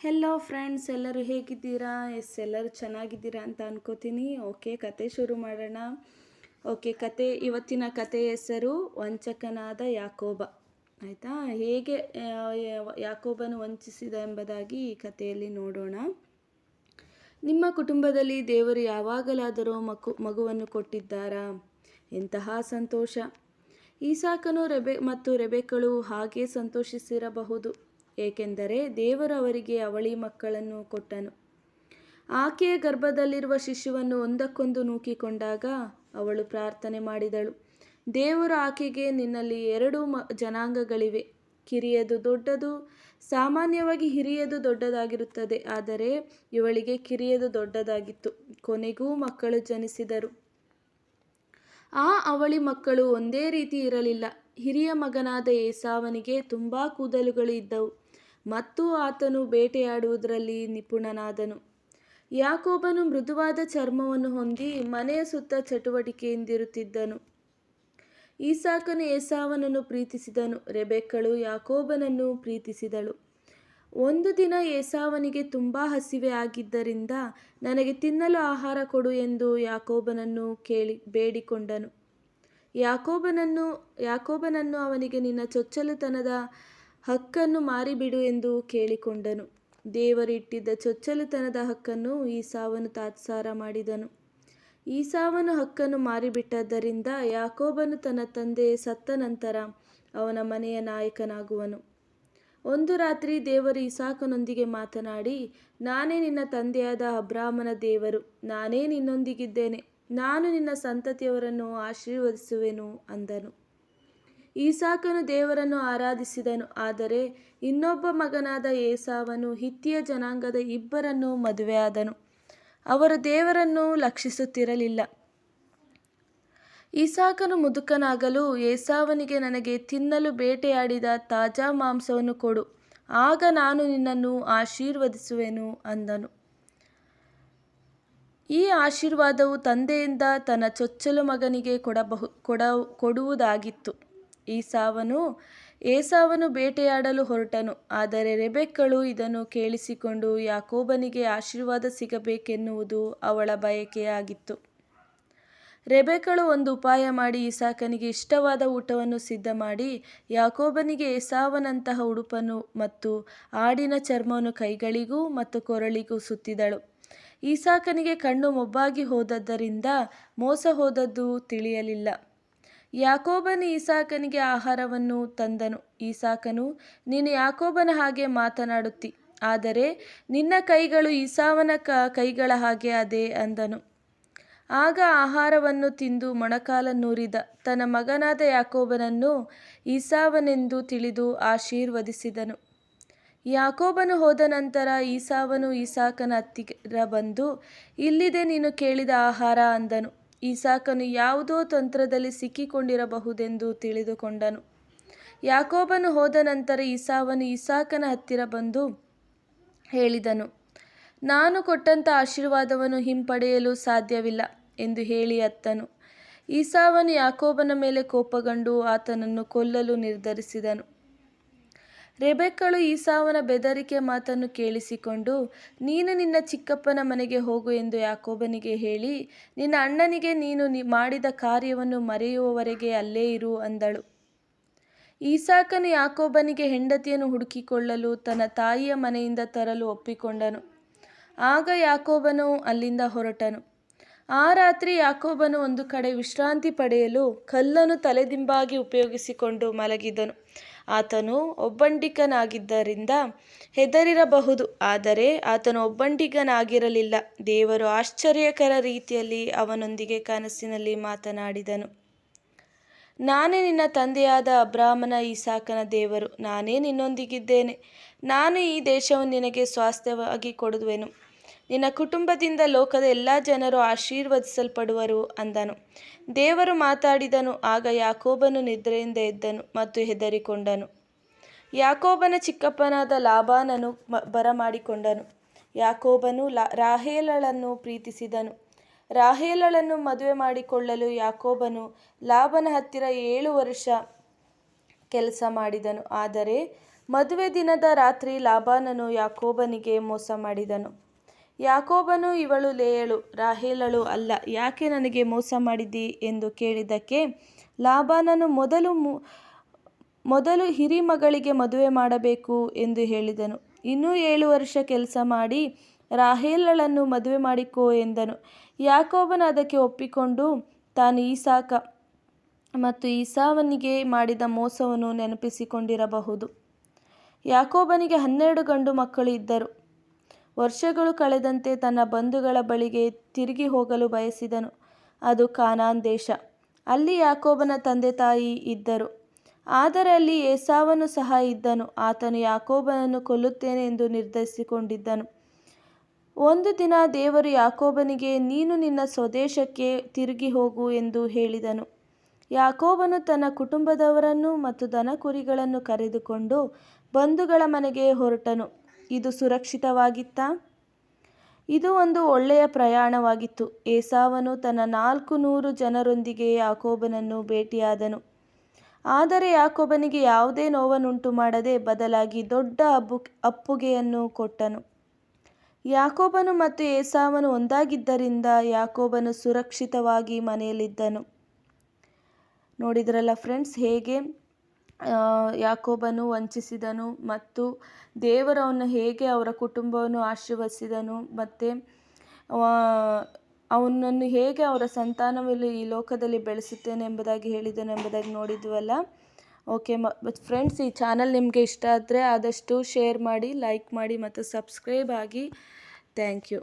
Hello friends, ಎಲ್ಲರೂ ಹೇಗಿದ್ದೀರಾ? ಎಲ್ಲರೂ ಚೆನ್ನಾಗಿದ್ದೀರಾ ಅಂತ ಅನ್ಕೋತೀನಿ. ಓಕೆ, ಕತೆ ಶುರು ಮಾಡೋಣ. ಇವತ್ತಿನ ಕತೆ ಹೆಸರು ವಂಚಕನಾದ ಯಾಕೋಬ. ಆಯಿತಾ? ಹೇಗೆ ಯಾಕೋಬನು ವಂಚಿಸಿದ ಎಂಬುದಾಗಿ ಈ ಕಥೆಯಲ್ಲಿ ನೋಡೋಣ. ನಿಮ್ಮ ಕುಟುಂಬದಲ್ಲಿ ದೇವರು ಯಾವಾಗಲಾದರೂ ಮಗುವನ್ನು ಕೊಟ್ಟಿದ್ದಾರಾ? ಎಂತಹ ಸಂತೋಷ! ಈಸಾಕನು ಮತ್ತು ರೆಬೆಕ್ಕಳು ಹಾಗೆ ಸಂತೋಷಿಸಿರಬಹುದು, ಏಕೆಂದರೆ ದೇವರು ಅವರಿಗೆ ಅವಳಿ ಮಕ್ಕಳನ್ನು ಕೊಟ್ಟನು. ಆಕೆಯ ಗರ್ಭದಲ್ಲಿರುವ ಶಿಶುವನ್ನು ಒಂದಕ್ಕೊಂದು ನೂಕಿಕೊಂಡಾಗ ಅವಳು ಪ್ರಾರ್ಥನೆ ಮಾಡಿದಳು. ದೇವರು ಆಕೆಗೆ, ನಿನ್ನಲ್ಲಿ 2 ಜನಾಂಗಗಳಿವೆ, ಕಿರಿಯದು ದೊಡ್ಡದು. ಸಾಮಾನ್ಯವಾಗಿ ಹಿರಿಯದು ದೊಡ್ಡದಾಗಿರುತ್ತದೆ, ಆದರೆ ಇವಳಿಗೆ ಕಿರಿಯದು ದೊಡ್ಡದಾಗಿತ್ತು. ಕೊನೆಗೂ ಮಕ್ಕಳು ಜನಿಸಿದರು. ಆ ಅವಳಿ ಮಕ್ಕಳು ಒಂದೇ ರೀತಿ ಇರಲಿಲ್ಲ. ಹಿರಿಯ ಮಗನಾದ ಏಸಾವನಿಗೆ ತುಂಬ ಕೂದಲುಗಳು ಇದ್ದವು ಮತ್ತು ಆತನು ಬೇಟೆಯಾಡುವುದರಲ್ಲಿ ನಿಪುಣನಾದನು. ಯಾಕೋಬನು ಮೃದುವಾದ ಚರ್ಮವನ್ನು ಹೊಂದಿ ಮನೆಯ ಸುತ್ತ ಚಟುವಟಿಕೆಯಿಂದಿರುತ್ತಿದ್ದನು. ಈಸಾಕನು ಏಸಾವನನ್ನು ಪ್ರೀತಿಸಿದನು, ರೆಬೆಕ್ಕಳು ಯಾಕೋಬನನ್ನು ಪ್ರೀತಿಸಿದಳು. ಒಂದು ದಿನ ಏಸಾವನಿಗೆ ತುಂಬ ಹಸಿವೆ ಆಗಿದ್ದರಿಂದ ನನಗೆ ತಿನ್ನಲು ಆಹಾರ ಕೊಡು ಎಂದು ಯಾಕೋಬನನ್ನು ಬೇಡಿಕೊಂಡನು. ಯಾಕೋಬನನ್ನು ಅವನಿಗೆ, ನಿನ್ನ ಚೊಚ್ಚಲುತನದ ಹಕ್ಕನ್ನು ಮಾರಿಬಿಡು ಎಂದು ಕೇಳಿಕೊಂಡನು. ದೇವರು ಇಟ್ಟಿದ್ದ ಚೊಚ್ಚಲುತನದ ಹಕ್ಕನ್ನು ಈಸಾವನು ತಾತ್ಸಾರ ಮಾಡಿದನು. ಈಸಾವನು ಹಕ್ಕನ್ನು ಮಾರಿಬಿಟ್ಟದ್ದರಿಂದ ಯಾಕೋಬನು ತನ್ನ ತಂದೆ ಸತ್ತ ನಂತರ ಅವನ ಮನೆಯ ನಾಯಕನಾಗುವನು. ಒಂದು ರಾತ್ರಿ ದೇವರು ಇಸಾಕನೊಂದಿಗೆ ಮಾತನಾಡಿ, ನಾನೇ ನಿನ್ನ ತಂದೆಯಾದ ಅಬ್ರಾಮನ ದೇವರು, ನಾನೇ ನಿನ್ನೊಂದಿಗಿದ್ದೇನೆ, ನಾನು ನಿನ್ನ ಸಂತತಿಯವರನ್ನು ಆಶೀರ್ವದಿಸುವೆನು ಅಂದನು. ಈಸಾಕನು ದೇವರನ್ನು ಆರಾಧಿಸಿದನು, ಆದರೆ ಇನ್ನೊಬ್ಬ ಮಗನಾದ ಏಸಾವನು ಹಿತ್ತಿಯ ಜನಾಂಗದ 2 ಮದುವೆಯಾದನು. ಅವರು ದೇವರನ್ನು ಲಕ್ಷಿಸುತ್ತಿರಲಿಲ್ಲ. ಈಸಾಕನು ಮುದುಕನಾಗಲು ಏಸಾವನಿಗೆ, ನನಗೆ ತಿನ್ನಲು ಬೇಟೆಯಾಡಿದ ತಾಜಾ ಮಾಂಸವನ್ನು ಕೊಡು, ಆಗ ನಾನು ನಿನ್ನನ್ನು ಆಶೀರ್ವದಿಸುವೆನು ಅಂದನು. ಈ ಆಶೀರ್ವಾದವು ತಂದೆಯಿಂದ ತನ್ನ ಚೊಚ್ಚಲು ಮಗನಿಗೆ ಕೊಡುವುದಾಗಿತ್ತು. ಏಸಾವನು ಬೇಟೆಯಾಡಲು ಹೊರಟನು, ಆದರೆ ರೆಬೆಕ್ಕಳು ಇದನ್ನು ಕೇಳಿಸಿಕೊಂಡು ಯಾಕೋಬನಿಗೆ ಆಶೀರ್ವಾದ ಸಿಗಬೇಕೆನ್ನುವುದು ಅವಳ ಬಯಕೆಯಾಗಿತ್ತು. ರೆಬೆಕ್ಕಳು ಒಂದು ಉಪಾಯ ಮಾಡಿ ಇಸಾಕನಿಗೆ ಇಷ್ಟವಾದ ಊಟವನ್ನು ಸಿದ್ಧಮಾಡಿ ಯಾಕೋಬನಿಗೆ ಏಸಾವನಂತಹ ಉಡುಪನ್ನು ಮತ್ತು ಆಡಿನ ಚರ್ಮವನ್ನು ಕೈಗಳಿಗೂ ಮತ್ತು ಕೊರಳಿಗೂ ಸುತ್ತಿದಳು. ಇಸಾಕನಿಗೆ ಕಣ್ಣು ಮೊಬ್ಬಾಗಿ ಹೋದದ್ದರಿಂದ ಮೋಸ ಹೋದದ್ದು ತಿಳಿಯಲಿಲ್ಲ. ಯಾಕೋಬನು ಇಸಾಕನಿಗೆ ಆಹಾರವನ್ನು ತಂದನು. ಇಸಾಕನು, ನೀನು ಯಾಕೋಬನ ಹಾಗೆ ಮಾತನಾಡುತ್ತಿ, ಆದರೆ ನಿನ್ನ ಕೈಗಳು ಈಸಾವನ ಕೈಗಳ ಹಾಗೆ ಅದೇ ಅಂದನು. ಆಗ ಆಹಾರವನ್ನು ತಿಂದು ಮೊಣಕಾಲನ್ನೂರಿದ ತನ್ನ ಮಗನಾದ ಯಾಕೋಬನನ್ನು ಈಸಾವನೆಂದು ತಿಳಿದು ಆಶೀರ್ವದಿಸಿದನು. ಯಾಕೋಬನು ಹೋದ ನಂತರ ಈಸಾವನು ಇಸಾಕನ ಹತ್ತಿರ ಬಂದು, ಇಲ್ಲಿದೆ ನೀನು ಕೇಳಿದ ಆಹಾರ ಅಂದನು. ಇಸಾಕನು ಯಾವುದೋ ತಂತ್ರದಲ್ಲಿ ಸಿಕ್ಕಿಕೊಂಡಿರಬಹುದೆಂದು ತಿಳಿದುಕೊಂಡನು. ಯಾಕೋಬನು ಹೋದ ನಂತರ ಈಸಾವನು ಇಸಾಕನ ಹತ್ತಿರ ಬಂದು ಹೇಳಿದನು, ನಾನು ಕೊಟ್ಟಂಥ ಆಶೀರ್ವಾದವನ್ನು ಹಿಂಪಡೆಯಲು ಸಾಧ್ಯವಿಲ್ಲ ಎಂದು ಹೇಳಿ ಅತ್ತನು. ಈಸಾವನು ಯಾಕೋಬನ ಮೇಲೆ ಕೋಪಗೊಂಡು ಆತನನ್ನು ಕೊಲ್ಲಲು ನಿರ್ಧರಿಸಿದನು. ರೆಬೆಕ್ಕಳು ಈಸಾವನ ಬೆದರಿಕೆ ಮಾತನ್ನು ಕೇಳಿಸಿಕೊಂಡು, ನೀನು ನಿನ್ನ ಚಿಕ್ಕಪ್ಪನ ಮನೆಗೆ ಹೋಗು ಎಂದು ಯಾಕೋಬನಿಗೆ ಹೇಳಿ, ನಿನ್ನ ಅಣ್ಣನಿಗೆ ನೀನು ಮಾಡಿದ ಕಾರ್ಯವನ್ನು ಮರೆಯುವವರೆಗೆ ಅಲ್ಲೇ ಇರು ಅಂದಳು. ಇಸಾಕನು ಯಾಕೋಬನಿಗೆ ಹೆಂಡತಿಯನ್ನು ಹುಡುಕಿಕೊಳ್ಳಲು ತನ್ನ ತಾಯಿಯ ಮನೆಯಿಂದ ತರಲು ಒಪ್ಪಿಕೊಂಡನು. ಆಗ ಯಾಕೋಬನು ಅಲ್ಲಿಂದ ಹೊರಟನು. ಆ ರಾತ್ರಿ ಯಾಕೋಬನು ಒಂದು ಕಡೆ ವಿಶ್ರಾಂತಿ ಪಡೆಯಲು ಕಲ್ಲನ್ನು ತಲೆದಿಂಬಾಗಿ ಉಪಯೋಗಿಸಿಕೊಂಡು ಮಲಗಿದನು. ಆತನು ಒಬ್ಬಂಟಿಗನಾಗಿದ್ದರಿಂದ ಹೆದರಿರಬಹುದು, ಆದರೆ ಆತನು ಒಬ್ಬಂಟಿಗನಾಗಿರಲಿಲ್ಲ. ದೇವರು ಆಶ್ಚರ್ಯಕರ ರೀತಿಯಲ್ಲಿ ಅವನೊಂದಿಗೆ ಕನಸಿನಲ್ಲಿ ಮಾತನಾಡಿದನು. ನಾನೇ ನಿನ್ನ ತಂದೆಯಾದ ಅಬ್ರಾಮನ ಇಸಾಕನ ದೇವರು, ನಾನೇ ನಿನ್ನೊಂದಿಗಿದ್ದೇನೆ. ನಾನು ಈ ದೇಶವನ್ನು ನಿನಗೆ ಸ್ವಾಸ್ಥ್ಯವಾಗಿ ಕೊಡುವೆನು. ನಿನ್ನ ಕುಟುಂಬದಿಂದ ಲೋಕದ ಎಲ್ಲ ಜನರು ಆಶೀರ್ವದಿಸಲ್ಪಡುವರು ಅಂದನು. ದೇವರು ಮಾತಾಡಿದನು. ಆಗ ಯಾಕೋಬನು ನಿದ್ರೆಯಿಂದ ಎದ್ದನು ಮತ್ತು ಹೆದರಿಕೊಂಡನು. ಯಾಕೋಬನ ಚಿಕ್ಕಪ್ಪನಾದ ಲಾಬಾನನು ಬರಮಾಡಿಕೊಂಡನು. ಯಾಕೋಬನು ರಾಹೇಲಳನ್ನು ಪ್ರೀತಿಸಿದನು. ರಾಹೇಲಳನ್ನು ಮದುವೆ ಮಾಡಿಕೊಳ್ಳಲು ಯಾಕೋಬನು ಲಾಬನ ಹತ್ತಿರ 7 ವರ್ಷ ಕೆಲಸ ಮಾಡಿದನು. ಆದರೆ ಮದುವೆ ದಿನದ ರಾತ್ರಿ ಲಾಬಾನನು ಯಾಕೋಬನಿಗೆ ಮೋಸ ಮಾಡಿದನು. ಯಾಕೋಬನು, ಇವಳು ಲೇಯಳು, ರಾಹೇಲಳು ಅಲ್ಲ, ಯಾಕೆ ನನಗೆ ಮೋಸ ಮಾಡಿದಿ ಎಂದು ಕೇಳಿದ್ದಕ್ಕೆ ಲಾಬಾನನು ಮೊದಲು ಹಿರಿ ಮಗಳಿಗೆ ಮದುವೆ ಮಾಡಬೇಕು ಎಂದು ಹೇಳಿದನು. ಇನ್ನೂ 7 ವರ್ಷ ಕೆಲಸ ಮಾಡಿ ರಾಹೇಲಳನ್ನು ಮದುವೆ ಮಾಡಿಕೋ ಎಂದನು. ಯಾಕೋಬನು ಅದಕ್ಕೆ ಒಪ್ಪಿಕೊಂಡು ತಾನು ಈಸಾಕ ಮತ್ತು ಈಸಾವನಿಗೆ ಮಾಡಿದ ಮೋಸವನ್ನು ನೆನಪಿಸಿಕೊಂಡಿರಬಹುದು. ಯಾಕೋಬನಿಗೆ 12 ಗಂಡು ಮಕ್ಕಳು ಇದ್ದರು. ವರ್ಷಗಳು ಕಳೆದಂತೆ ತನ್ನ ಬಂಧುಗಳ ಬಳಿಗೆ ತಿರುಗಿ ಹೋಗಲು ಬಯಸಿದನು. ಅದು ಕಾನಾನ್ ದೇಶ. ಅಲ್ಲಿ ಯಾಕೋಬನ ತಂದೆ ತಾಯಿ ಇದ್ದರು. ಆದರೆ ಅಲ್ಲಿ ಏಸಾವನು ಸಹ ಇದ್ದನು. ಆತನು ಯಾಕೋಬನನ್ನು ಕೊಲ್ಲುತ್ತೇನೆ ಎಂದು ನಿರ್ಧರಿಸಿಕೊಂಡಿದ್ದನು. ಒಂದು ದಿನ ದೇವರು ಯಾಕೋಬನಿಗೆ, ನೀನು ನಿನ್ನ ಸ್ವದೇಶಕ್ಕೆ ತಿರುಗಿ ಹೋಗು ಎಂದು ಹೇಳಿದನು. ಯಾಕೋಬನು ತನ್ನ ಕುಟುಂಬದವರನ್ನು ಮತ್ತು ದನ ಕುರಿಗಳನ್ನು ಕರೆದುಕೊಂಡು ಬಂಧುಗಳ ಮನೆಗೆ ಹೊರಟನು. ಇದು ಸುರಕ್ಷಿತವಾಗಿತ್ತಾ? ಇದು ಒಂದು ಒಳ್ಳೆಯ ಪ್ರಯಾಣವಾಗಿತ್ತು. ಏಸಾವನು ತನ್ನ 400 ಜನರೊಂದಿಗೆ ಯಾಕೋಬನನ್ನು ಭೇಟಿಯಾದನು. ಆದರೆ ಯಾಕೋಬನಿಗೆ ಯಾವುದೇ ನೋವನ್ನುಂಟು ಮಾಡದೆ ಬದಲಾಗಿ ದೊಡ್ಡ ಅಪ್ಪುಗೆಯನ್ನು ಕೊಟ್ಟನು. ಯಾಕೋಬನು ಮತ್ತು ಏಸಾವನು ಒಂದಾಗಿದ್ದರಿಂದ ಯಾಕೋಬನು ಸುರಕ್ಷಿತವಾಗಿ ಮನೆಯಲ್ಲಿದ್ದನು. ನೋಡಿದ್ರಲ್ಲ ಫ್ರೆಂಡ್ಸ್, ಹೇಗೆ ಯಾಕೋಬನು ವಂಚಿಸಿದನು ಮತ್ತು ದೇವರವನ್ನು ಹೇಗೆ ಅವರ ಕುಟುಂಬವನ್ನು ಆಶೀರ್ವದಿಸಿದನು ಮತ್ತು ಅವನನ್ನು ಹೇಗೆ ಅವರ ಸಂತಾನವನ್ನು ಈ ಲೋಕದಲ್ಲಿ ಬೆಳೆಸುತ್ತೇನೆ ಎಂಬುದಾಗಿ ಹೇಳಿದನು ಎಂಬುದಾಗಿ ನೋಡಿದ್ವಲ್ಲ. ಓಕೆ ಫ್ರೆಂಡ್ಸ್, ಈ ಚಾನಲ್ ನಿಮಗೆ ಇಷ್ಟ ಆದರೆ ಆದಷ್ಟು ಶೇರ್ ಮಾಡಿ, ಲೈಕ್ ಮಾಡಿ ಮತ್ತು ಸಬ್ಸ್ಕ್ರೈಬ್ ಆಗಿ. Thank you.